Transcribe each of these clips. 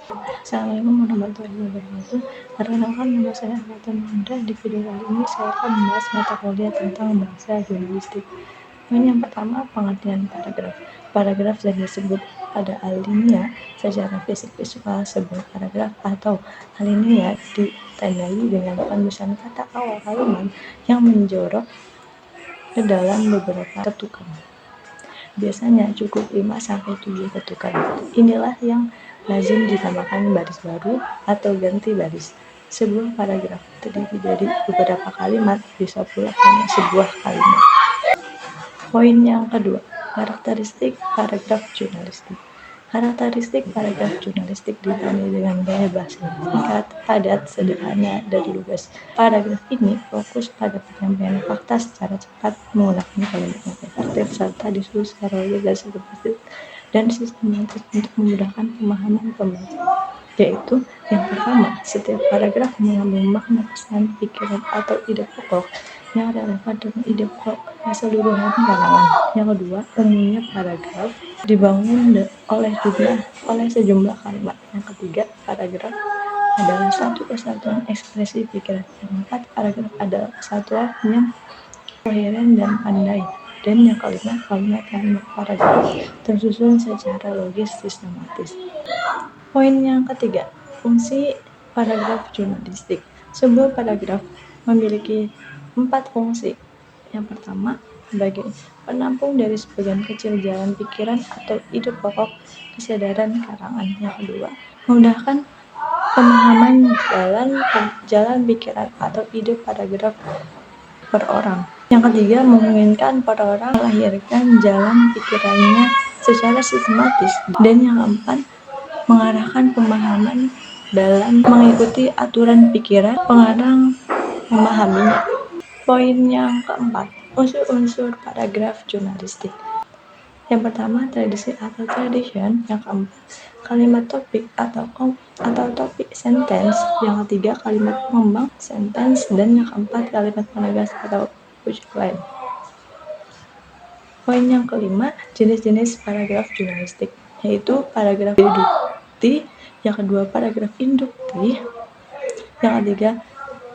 Assalamualaikum warahmatullahi wabarakatuh. Perkenalkan, nama saya Alfian Mahendra. Di video kali ini saya akan membahas mata kuliah tentang bahasa jurnalistik. Poin yang pertama, pengertian paragraf. Paragraf yang disebut pada alinea secara fisik visual sebuah paragraf atau alinea ditandai dengan penulisan kata awal kalimat yang menjorok ke dalam beberapa ketukan. Biasanya cukup 5-7 ketukan. Inilah yang lazim dinamakan baris baru atau ganti baris. Sebuah paragraf terdiri dari beberapa kalimat, bisa pula hanya sebuah kalimat. Poin yang kedua, karakteristik paragraf jurnalistik. Karakteristik paragraf jurnalistik ditandai dengan gaya bahasa singkat, padat, sederhana, dan lugas. Paragraf ini fokus pada penyampaian fakta secara cepat, menggunakan kalimat yang efektif, serta disusun secara logis dan sistematis untuk memudahkan pemahaman pembaca. Yaitu, yang pertama, setiap paragraf mengandung makna, pesan, pikiran, atau ide pokok yang relevan dengan ide pokok keseluruhan karangan. Yang kedua, umumnya paragraf dibangun oleh sejumlah kalimat. Yang ketiga, paragraf adalah satu kesatuan ekspresi pikiran. Yang keempat, paragraf adalah kesatuan yang koheren dan pandai. Dan yang kelima, kalimat paragraf tersusun secara logis sistematis. Poin yang ketiga, fungsi paragraf jurnalistik. Sebuah paragraf memiliki 4 fungsi. Yang pertama, sebagai penampung dari sebagian kecil jalan pikiran atau ide pokok kesadaran karangan. Yang kedua, memudahkan pemahaman jalan pikiran atau ide paragraf per orang. Yang ketiga, memungkinkan per orang melahirkan jalan pikirannya secara sistematis. Dan yang keempat, mengarahkan pemahaman dalam mengikuti aturan pikiran pengarang memahaminya. Poin yang keempat, unsur-unsur paragraf jurnalistik. Yang pertama, tradisi atau tradition. Yang keempat, kalimat topik atau topik sentence. Yang ketiga, kalimat pengembang sentence. Dan yang keempat, kalimat penegas atau punchline. Poin yang kelima, jenis-jenis paragraf jurnalistik, yaitu paragraf deduktif, yang kedua paragraf induktif, yang ketiga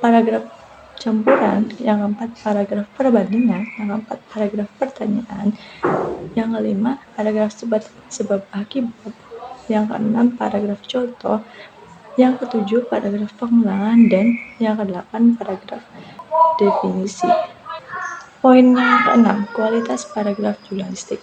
paragraf campuran, yang keempat paragraf perbandingan, yang keempat paragraf pertanyaan, yang kelima paragraf sebab akibat, yang keenam paragraf contoh, yang ketujuh paragraf pengulangan, dan yang kedelapan paragraf definisi. Poin yang keenam, kualitas paragraf jurnalistik,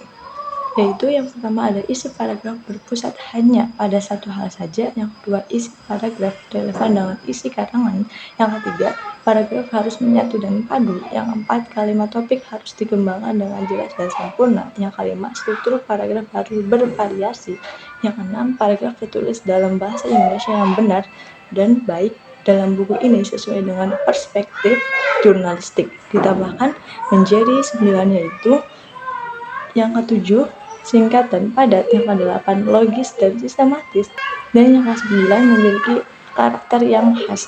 yaitu yang pertama ada isi paragraf berpusat hanya pada satu hal saja, yang kedua isi paragraf relevan dengan isi karangan, yang ketiga paragraf harus menyatu dan padu, yang keempat kalimat topik harus dikembangkan dengan jelas dan sempurna, yang kelima struktur paragraf harus bervariasi, yang keenam paragraf tertulis dalam bahasa Indonesia yang benar dan baik dalam buku ini sesuai dengan perspektif jurnalistik. Ditambahkan menjadi 9, yaitu yang ketujuh singkat dan padat, yang kedelapan logis dan sistematis, dan yang ke-9 memiliki karakter yang khas.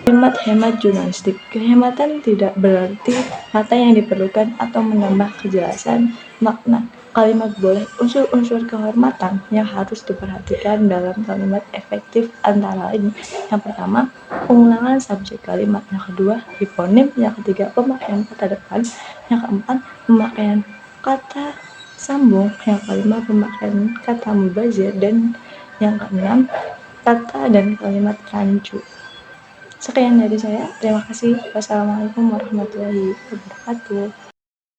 Hemat jurnalistik. Kehematan tidak berarti kata yang diperlukan atau menambah kejelasan makna. Kalimat boleh unsur-unsur kehormatan yang harus diperhatikan dalam kalimat efektif antara lain. Yang pertama, pengulangan subjek kalimat. Yang kedua, hiponim. Yang ketiga, pemakaian kata depan. Yang keempat, pemakaian kata sambung. Yang kelima, pemakaian kata mubazir. Dan yang keenam, kata dan kalimat rancu. Sekian dari saya. Terima kasih. Wassalamualaikum warahmatullahi wabarakatuh.